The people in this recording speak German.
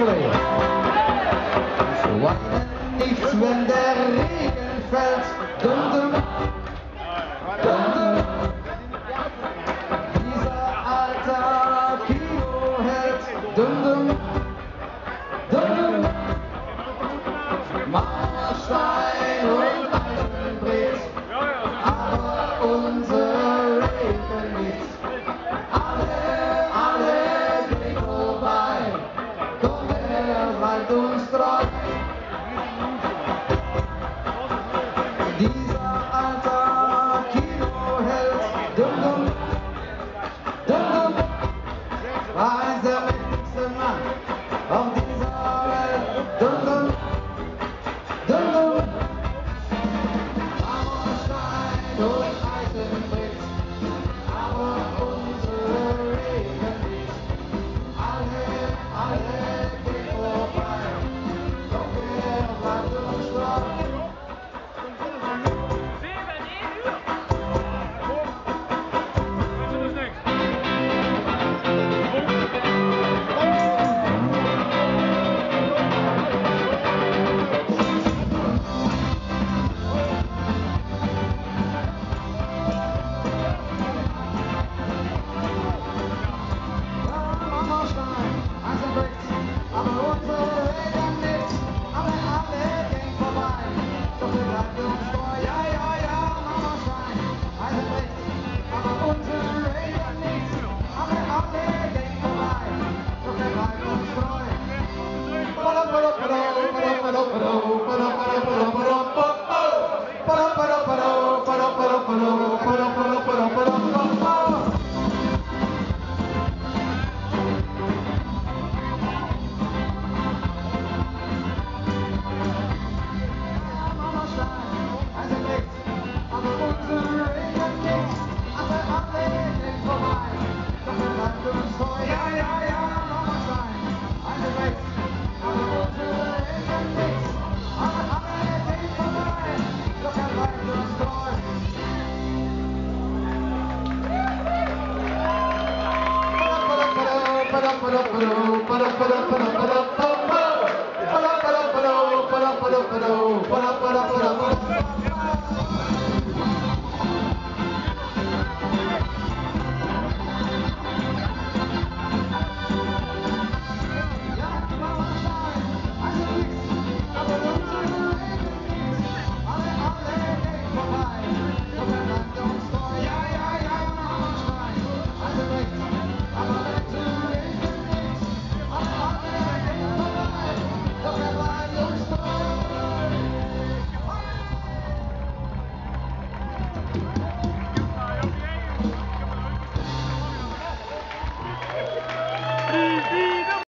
Kollege. So weinen nichts, wenn der Regen fällt. Dum, dum, dum, dum. Dieser alter Kinoheld. Dum, dum, dum, dum. Mauerstein und Eisenbrett, aber unser Regen nicht. Alle gehen vorbei, doch er bleibt uns treu. Dieser alter Kinoheld, dum dum, dum dum, war einst der mächtigste Mann auf dieser Welt. Dum dum, dum dum, Mauerstein und Eisenbrett, aber unsere Regen nicht. Alle gehen vorbei, doch er bleibt uns treu. Para